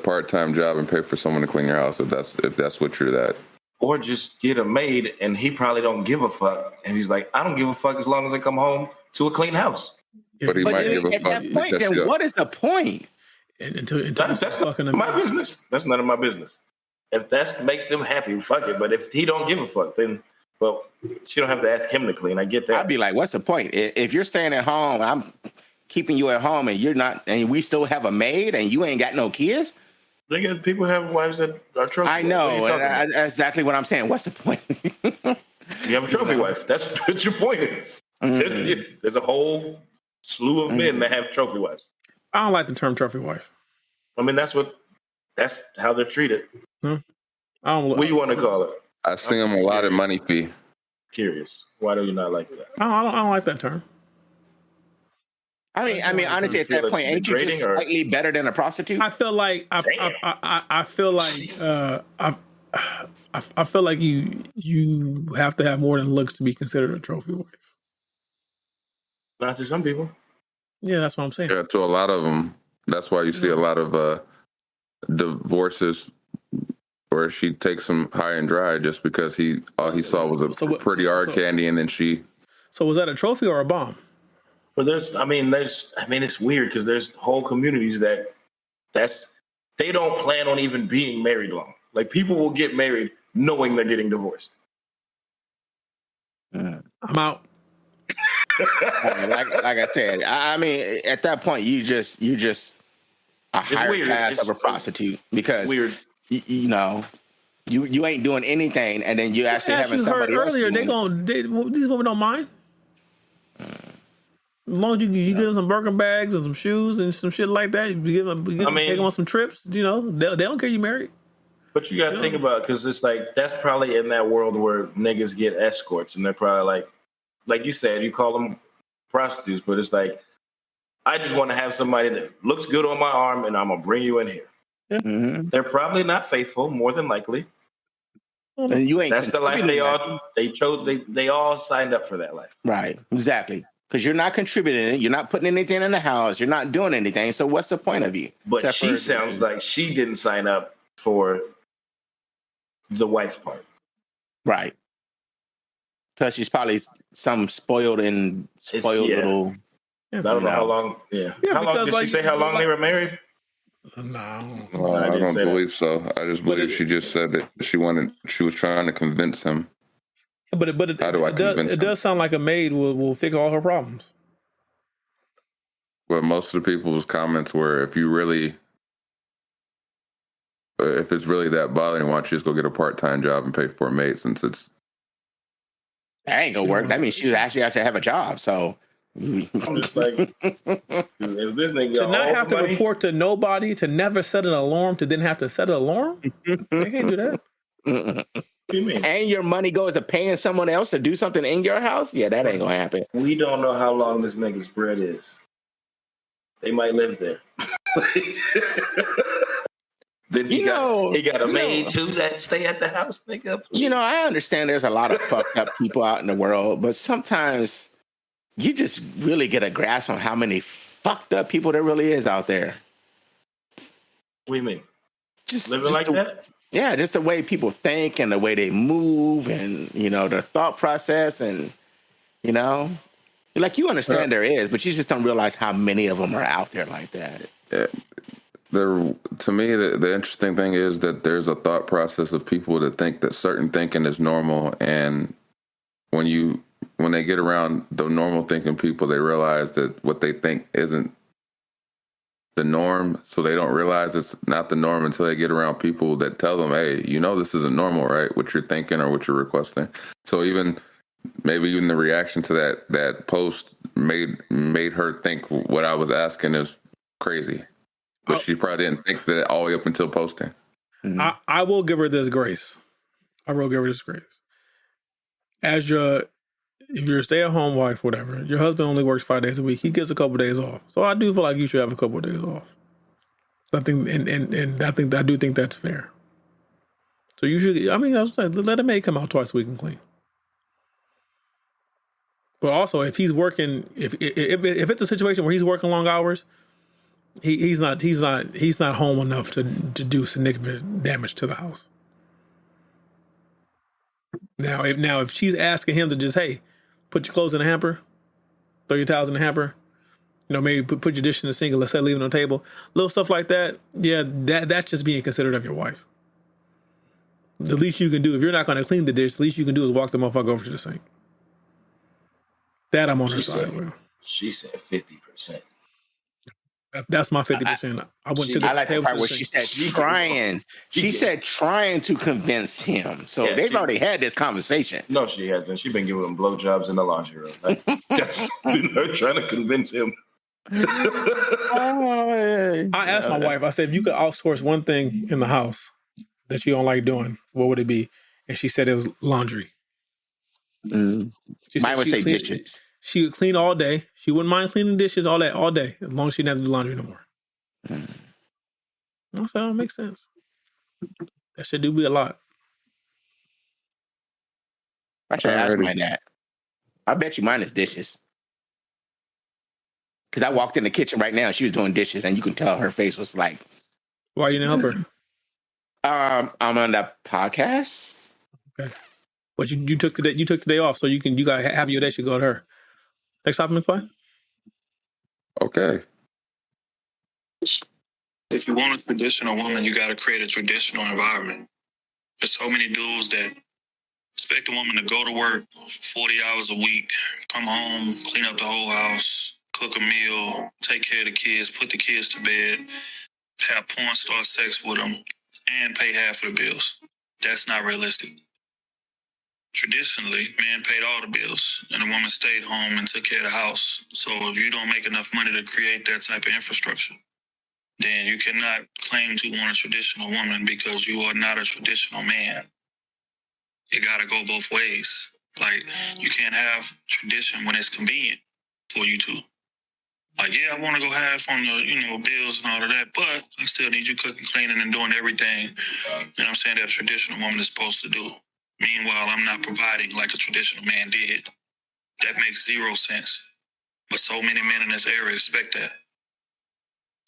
part-time job and pay for someone to clean your house if that's what you're that. Or just get a maid and he probably don't give a fuck. And he's like, I don't give a fuck as long as I come home to a clean house. But he might give a fuck. At that point, then what is the point? That's not my business. That's none of my business. If that makes them happy, fuck it. But if he don't give a fuck, then, well, she don't have to ask him to clean. I get that. I'd be like, what's the point? If you're staying at home, I'm keeping you at home and you're not, and we still have a maid and you ain't got no kids. People have wives that are trophy. I know. That's exactly what I'm saying. What's the point? You have a trophy wife. That's what your point is. Mm-hmm. There's a whole slew of men that have trophy wives. I don't like the term trophy wife. I mean, that's how they're treated. I don't. What do you want to call it? I see them a lot of money fee. Curious. Why do you not like that? I don't like that term. I mean, honestly, at that point, ain't you just slightly better than a prostitute? I feel like I feel like you have to have more than looks to be considered a trophy wife. Not to some people. Yeah, that's what I'm saying. Yeah, to a lot of them. That's why you see a lot of divorces where she takes him high and dry just because all he saw was a pretty art candy, and then she. So was that a trophy or a bomb? But it's weird because there's whole communities they don't plan on even being married long. Like, people will get married knowing they're getting divorced. I'm out. like I said, I mean, at that point, you just a higher class of a prostitute, because weird. You ain't doing anything, and then you actually having somebody else. Earlier, these women don't mind. As long as you give them some Birkin bags and some shoes and some shit like that, take them on some trips. They don't care you married. But you got to think about it, because it's like, that's probably in that world where niggas get escorts, and they're probably like you said, you call them prostitutes, but it's like, I just want to have somebody that looks good on my arm, and I'm gonna bring you in here. Yeah. Mm-hmm. They're probably not faithful, more than likely. And you ain't. That's the life they chose. They all signed up for that life. Right. Exactly. Because you're not contributing. You're not putting anything in the house. You're not doing anything. So what's the point of you? But she sounds like she didn't sign up for the wife part. Right. So she's probably some spoiled little. I don't know how long. Yeah. How long did she say? How long they were married? No, I don't believe so. I just believe she just said that she was trying to convince him. But it does sound like a maid will fix all her problems. Well, most of the people's comments were, if it's really that bothering, why don't you just go get a part-time job and pay for a maid, since it's. That ain't gonna work. That means she actually has to have a job. So. I'm just like, if this nigga to not have to report to nobody, to never set an alarm, to then have to set an alarm, they can't do that. What do you mean? And your money goes to paying someone else to do something in your house? Yeah, that ain't gonna happen. We don't know how long this nigga's bread is. They might live there. Then he got a maid too that stay at the house, nigga. I understand there's a lot of fucked up people out in the world, but sometimes you just really get a grasp on how many fucked up people there really is out there. What do you mean? Just living like that? Yeah, just the way people think and the way they move, and their thought process, and like, you understand there is, but you just don't realize how many of them are out there like that. Yeah. To me, the interesting thing is that there's a thought process of people that think that certain thinking is normal, and when they get around the normal thinking people, they realize that what they think isn't the norm. So they don't realize it's not the norm until they get around people that tell them, hey, this isn't normal, right? What you're thinking or what you're requesting. So maybe even the reaction to that post made her think what I was asking is crazy. But she probably didn't think that all the way up until posting. Mm-hmm. I will give her this grace. If you're a stay-at-home wife, whatever, your husband only works 5 days a week, he gets a couple of days off. So I do feel like you should have a couple of days off. I think, and I do think that's fair. So you should. I was like, let a maid come out twice a week and clean. But also, if he's working, if it's a situation where he's working long hours, he's not home enough to do significant damage to the house. Now, if she's asking him to just, hey, put your clothes in a hamper, throw your towels in a hamper, maybe put your dish in the sink and let's say leave it on the table, little stuff like that. Yeah, that's just being considerate of your wife. The least you can do, if you're not going to clean the dish, the least you can do is walk the motherfucker over to the sink. That I'm on her side with. She said 50%. That's my 50%. I like the part where she said trying. She said trying to convince him. So they've already had this conversation. No, she hasn't. She's been giving him blowjobs in the laundry room. That's been her trying to convince him. I asked my wife, I said, if you could outsource one thing in the house that you don't like doing, what would it be? And she said it was laundry. Mine would say dishes. She would clean all day. She wouldn't mind cleaning dishes all day, as long as she didn't have to do laundry no more. I said, that makes sense. That should do be a lot. I should ask mine that. I bet you mine is dishes. Because I walked in the kitchen right now and she was doing dishes, and you can tell her face was like, why you didn't help her? I'm on the podcast. Okay. But you took the day off, so you got half your day should go to her. Next topic, Mcfly. Okay. If you want a traditional woman, you got to create a traditional environment. There's so many dudes that expect a woman to go to work 40 hours a week, come home, clean up the whole house, cook a meal, take care of the kids, put the kids to bed, have porn star sex with them, and pay half of the bills. That's not realistic. Traditionally, men paid all the bills, and the woman stayed home and took care of the house. So if you don't make enough money to create that type of infrastructure, then you cannot claim to want a traditional woman because you are not a traditional man. It got to go both ways. Like, you can't have tradition when it's convenient for you to. Like, yeah, I want to go half on the, bills and all of that, but I still need you cooking, cleaning, and doing everything, I'm saying, that a traditional woman is supposed to do. Meanwhile, I'm not providing like a traditional man did. That makes zero sense. But so many men in this area expect that.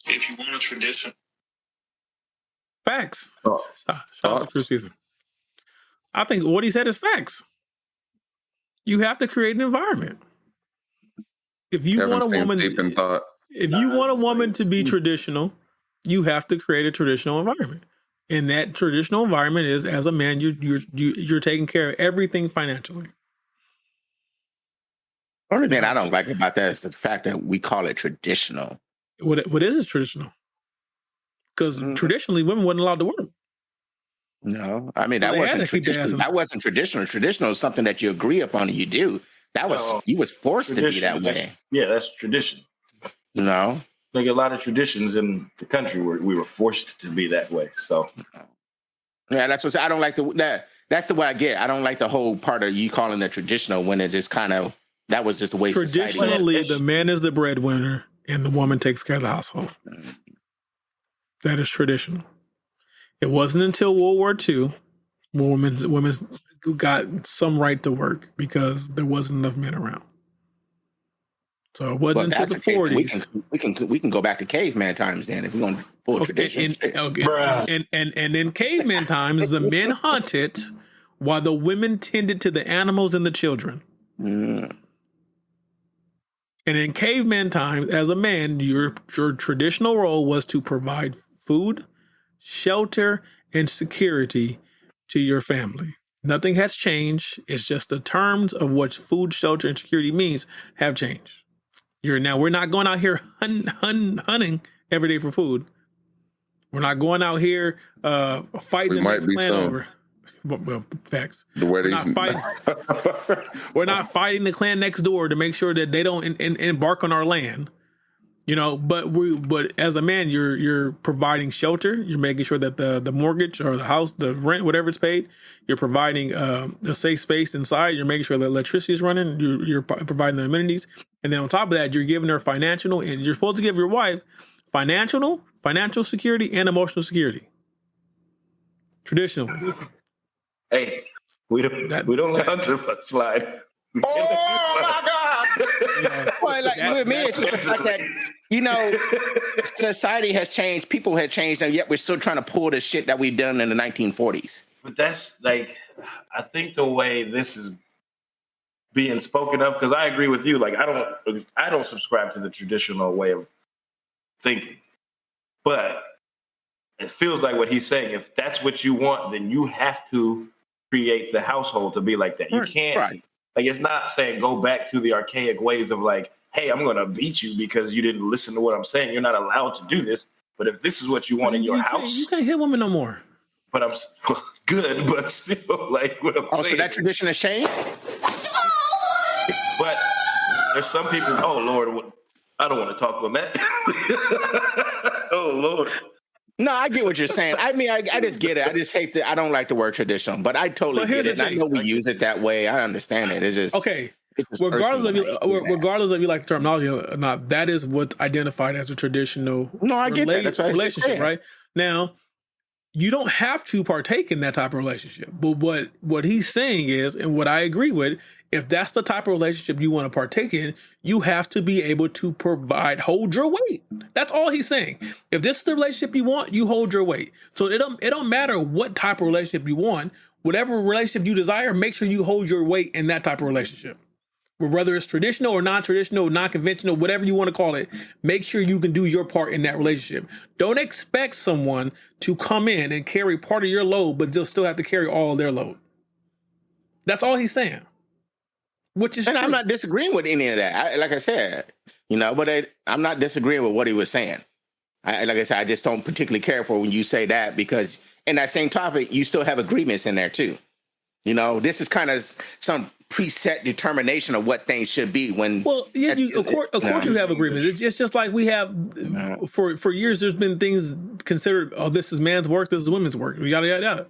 If you want a tradition. Facts. Shout out to True Season. I think what he said is facts. You have to create an environment. If you want a woman, deep in thought. If you want a woman to be traditional, you have to create a traditional environment. And that traditional environment is, as a man, you're taking care of everything financially. The only thing I don't like about that is the fact that we call it traditional. What is traditional? Because traditionally, women weren't allowed to work. No, I mean, so that wasn't traditional. Traditional is something that you agree upon and you do. That was you was forced to be that way. Yeah, that's tradition. No, like a lot of traditions in the country where we were forced to be that way. So, yeah, that's what I don't like. That's the way I get. I don't like the whole part of you calling it traditional when it just kind of that was just the way traditionally the man is the breadwinner and the woman takes care of the household. That is traditional. It wasn't until World War II women got some right to work because there wasn't enough men around. So it wasn't until the 40s. We can go back to caveman times then if we're going to pull tradition. And in caveman times, the men hunted while the women tended to the animals and the children. Mm. And in caveman times, as a man, your traditional role was to provide food, shelter, and security to your family. Nothing has changed. It's just the terms of what food, shelter, and security means have changed. We're not going out here hunting every day for food. We're not going out here fighting the next clan over. Well, facts. We're not fighting the clan next door to make sure that they don't embark on our land. But as a man, you're providing shelter. You're making sure that the mortgage or the house, the rent, whatever it's paid, you're providing a safe space inside. You're making sure that electricity is running. You're providing the amenities, and then on top of that, you're giving her financial. And you're supposed to give your wife financial security and emotional security. Traditionally, hey, we don't let Hunter slide. Oh my God! Well, like with me, it's just the fact that society has changed, people have changed, and yet we're still trying to pull the shit that we've done in the 1940s. But that's like, I think the way this is being spoken of, because I agree with you. Like, I don't subscribe to the traditional way of thinking, but it feels like what he's saying. If that's what you want, then you have to create the household to be like that. You can't. Right. Like, it's not saying go back to the archaic ways of like, hey, I'm going to beat you because you didn't listen to what I'm saying. You're not allowed to do this. But if this is what you want in your house. You can't hit women no more. But I'm good, but still, like, what I'm saying. So that tradition has changed? But there's some people, oh, Lord, I don't want to talk on that. Oh, Lord. No, I get what you're saying. I mean, I just get it. I just hate I don't like the word traditional, but I totally get it. I know we use it that way. I understand it. It's just okay. Regardless of you like the terminology or not, that is what's identified as a traditional I get that. That's what relationship, right? Now, you don't have to partake in that type of relationship. But what he's saying is, and what I agree with, if that's the type of relationship you want to partake in, you have to be able to hold your weight. That's all he's saying. If this is the relationship you want, you hold your weight. So it don't matter what type of relationship you want. Whatever relationship you desire, make sure you hold your weight in that type of relationship. Whether it's traditional or non-traditional, non-conventional, whatever you want to call it, make sure you can do your part in that relationship. Don't expect someone to come in and carry part of your load, but they'll still have to carry all of their load. That's all he's saying. Which is and true. I'm not disagreeing with any of that. Like I said, but I'm not disagreeing with what he was saying. Like I said, I just don't particularly care for when you say that, because in that same topic, you still have agreements in there too. This is kind of some preset determination of what things should be when. Well, yeah, of course you have agreements. It's just like we have for years. There's been things considered. Oh, this is man's work. This is women's work. Yada yada yada.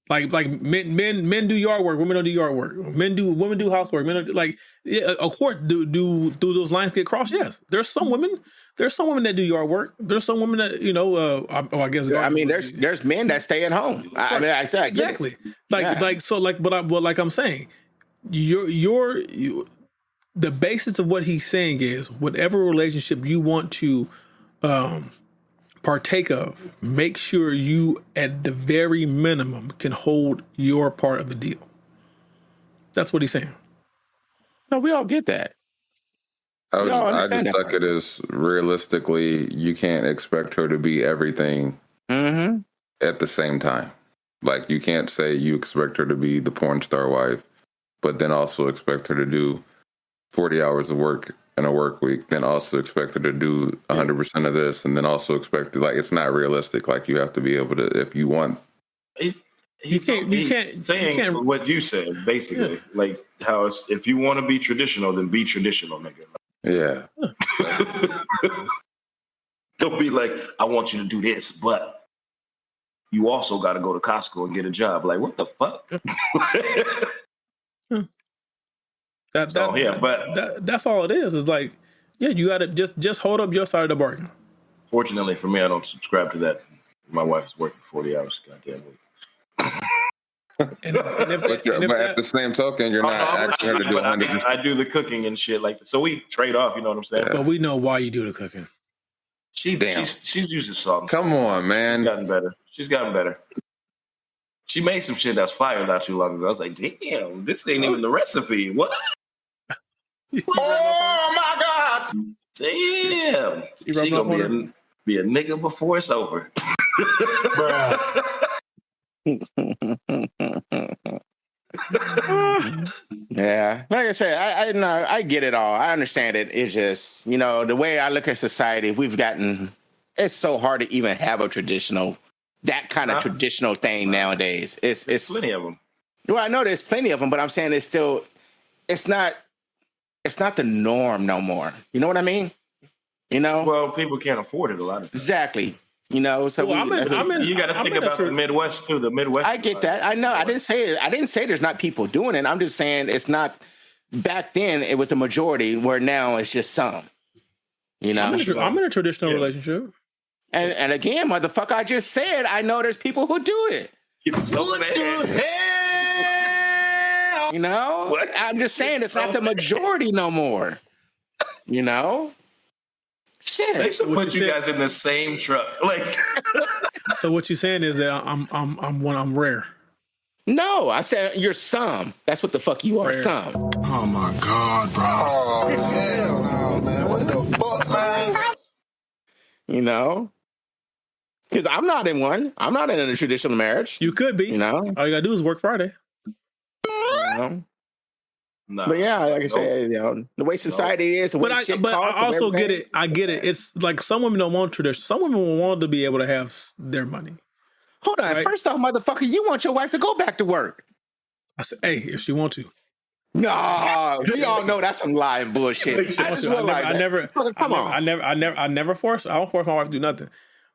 Like men do yard work. Women don't do yard work. Women do housework. Men don't, of course, do those lines get crossed? Yes. There's some women that do yard work. There's some women that I guess. I mean, there's men that stay at home. Right. I mean, I exactly. Like I'm saying, the basis of what he's saying is whatever relationship you want to partake of, make sure you at the very minimum can hold your part of the deal. That's what he's saying. No, we all get that. I just took it as realistically, you can't expect her to be everything at the same time. Like, you can't say you expect her to be the porn star wife, but then also expect her to do 40 hours of work in a work week, then also expect her to do 100% of this, and then also expect it's not realistic. Like, you have to be able to, if you want. He's saying what you said, basically. Yeah. Like, how if you want to be traditional, then be traditional, nigga. Yeah. Don't be like, I want you to do this, but you also got to go to Costco and get a job. Like, what the fuck? That's all it is. It's like, yeah, you got to just hold up your side of the bargain. Fortunately for me, I don't subscribe to that. My wife is working 40 hours goddamn week. But at the same token, you're not asking her to do 100%. I do the cooking and shit like that. So we trade off, you know what I'm saying? Yeah. But we know why you do the cooking. She's using salt. Come on, man. She's gotten better. She made some shit that's fire not too long ago. I was like, damn, this ain't even the recipe. What? Oh my God. Damn. She gonna be a nigga before it's over. Yeah, like I said, I get it all. I understand it. It's just, the way I look at society, it's so hard to even have a traditional thing nowadays. It's plenty of them. Well, I know there's plenty of them, but I'm saying it's not the norm no more. You know what I mean? Well, people can't afford it a lot of times. Exactly. So you got to think about the Midwest too. The Midwest. I get that. I know. I didn't say there's not people doing it. I'm just saying it's not. Back then, it was the majority. Where now it's just some. I'm in a traditional relationship. And again, motherfucker, I just said I know there's people who do it. What the hell? What? I'm just saying it's not the majority no more. Shit. They should put you guys in the same truck. Like, so what you're saying is that I'm rare. No, I said you're some. That's what the fuck you are, some. Oh my God, bro. Oh hell no, man. What the fuck, man? Because I'm not in one. I'm not in a traditional marriage. You could be. All you gotta do is work Friday. But yeah, like I said, the way society is, the way shit but I also get it. I get it. Yeah. It's like some women don't want tradition. Some women will want to be able to have their money. Hold on. Right? First off, motherfucker, you want your wife to go back to work. I said, hey, if she want to. No, we all know that's some lying bullshit. I never force. I don't force my wife to do nothing.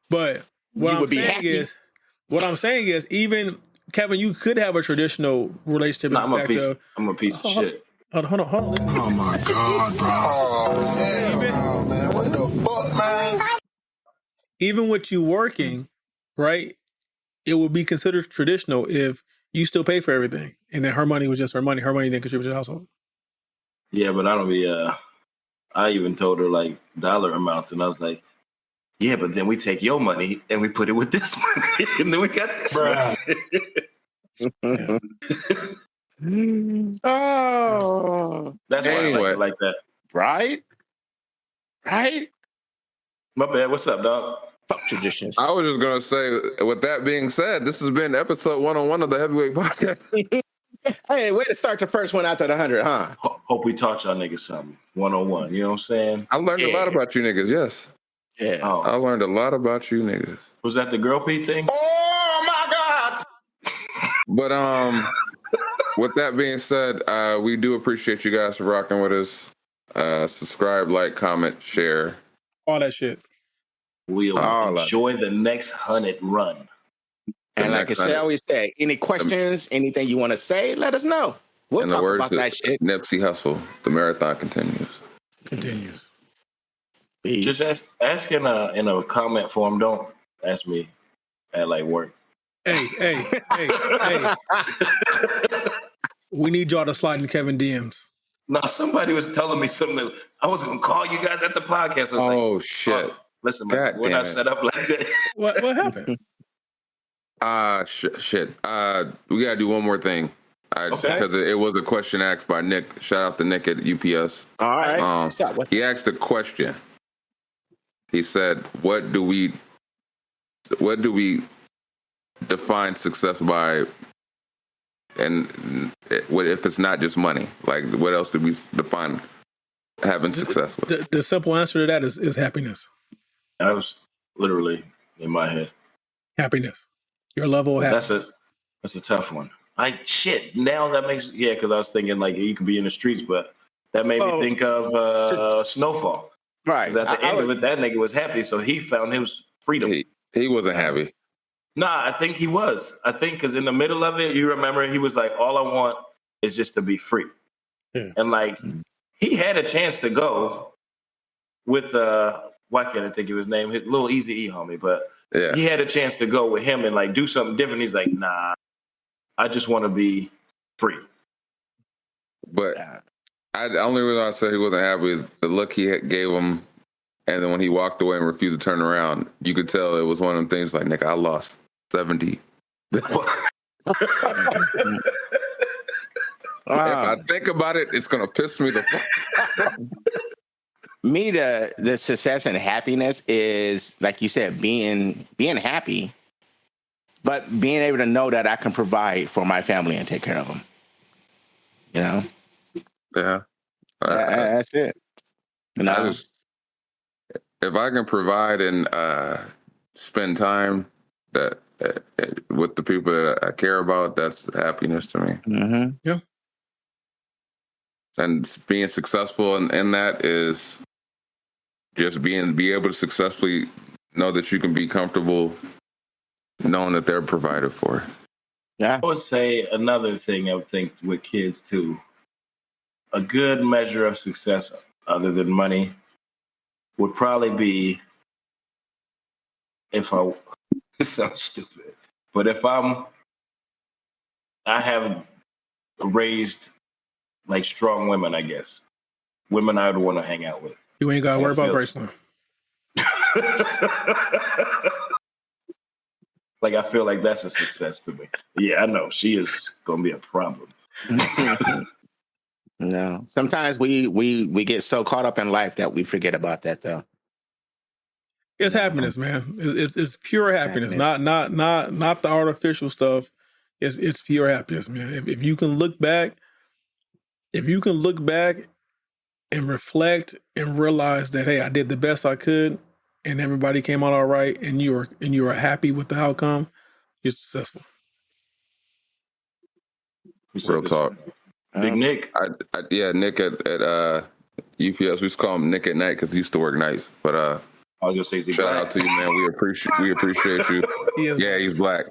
But what I'm saying is, even Kevin, you could have a traditional relationship. I'm a piece of shit. Hold on. Listen. Oh my God, bro. Oh, man. What the fuck, man? Even with you working, right? it would be considered traditional if you still pay for everything, and then her money was just her money. Her money didn't contribute to the household. Yeah, but I don't be. I even told her like dollar amounts, and I was like, "Yeah, but then we take your money and we put it with this money, and then we got this money." Oh, that's why I like it like that. Right? My bad. What's up, dog? Fuck traditions. I was just gonna say, with that being said, this has been episode 101 of the Heavyweight Podcast. Hey, way to start the first one after the 100, huh? Hope we taught y'all niggas something. 101. You know what I'm saying? I learned a lot about you niggas. Yes. Yeah. Oh. I learned a lot about you niggas. Was that the girl P thing? Oh my God! But with that being said, we do appreciate you guys for rocking with us. Subscribe, like, comment, share, all that shit. We'll enjoy the next 100 run. And like I always say, any questions, anything you want to say, let us know. We'll talk about that shit. Nipsey Hussle, the marathon continues. Peace. Just ask in a comment form. Don't ask me at like work. Hey. We need y'all to slide in Kevin DMs. No, somebody was telling me something. I was going to call you guys at the podcast. I was shit. Oh, listen, man, we're not set up like that. What happened? Shit. We gotta do one more thing. Because it was a question asked by Nick. Shout out to Nick at UPS. All right. He asked a question. He said, "What do we define success by? And if it's not just money, like what else do we define having success with?" The simple answer to that is happiness. That was literally in my head. Happiness. Your level of happiness. That's a tough one. Shit. Now that makes because I was thinking like you could be in the streets, but that made me think of Snowfall. Right. Because at the end of it, that nigga was happy, so he found his freedom. He wasn't happy. Nah, I think he was. I think because in the middle of it, you remember he was like, "All I want is just to be free," and like he had a chance to go with why can't I think of his name? His little Easy E homie, but he had a chance to go with him and like do something different. He's like, "Nah, I just want to be free." But the only reason I said he wasn't happy is the look he gave him, and then when he walked away and refused to turn around, you could tell it was one of them things like, "Nigga, I lost 70." If I think about it, it's gonna piss me the fuck. Me, the success and happiness is, like you said, being happy, but being able to know that I can provide for my family and take care of them. You know? Yeah. That's it. You know? If I can provide and spend time with the people that I care about, that's happiness to me. Mm-hmm. Yeah. And being successful in that is just be able to successfully know that you can be comfortable knowing that they're provided for. Yeah. I would say another thing I would think with kids too, a good measure of success other than money would probably be it sounds stupid, but if I have raised like strong women, I guess. Women I would want to hang out with. You ain't got to worry about Graceland. Like, I feel like that's a success to me. Yeah, I know. She is going to be a problem. No. Sometimes we get so caught up in life that we forget about that, though. It's happiness, man. It's pure happiness. Not the artificial stuff. It's pure happiness, man. If you can look back and reflect and realize that, hey, I did the best I could and everybody came out all right and you are happy with the outcome, you're successful. Real talk. Big Nick. Nick at UPS. We used to call him Nick at night because he used to work nights. But I was gonna say, shout out to you, man. We appreciate you. He's black.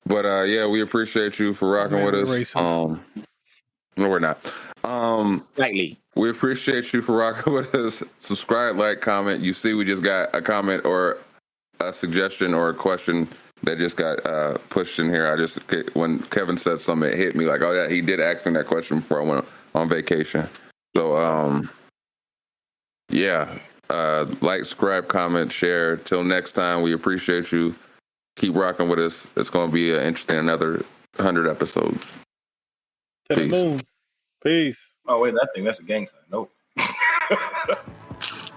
We appreciate you for rocking with us. No, we're not. Slightly. We appreciate you for rocking with us. Subscribe, like, comment. You see, we just got a comment or a suggestion or a question that just got pushed in here. When Kevin said something, it hit me like, oh yeah, he did ask me that question before I went on vacation. So like, subscribe, comment, share. Till next time, we appreciate you. Keep rocking with us. It's going to be interesting. Another 100 episodes. To the moon. Peace. Oh wait, that's a gang sign. Nope.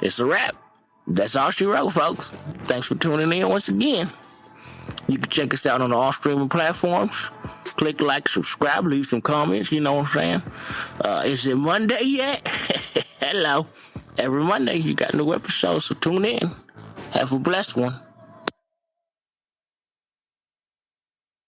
It's a wrap. That's all she wrote, folks. Thanks for tuning in once again. You can check us out on all streaming platforms. Click like, subscribe, leave some comments. You know what I'm saying? Is it Monday yet? Hello. Every Monday you got new episodes, so tune in. Have a blessed one.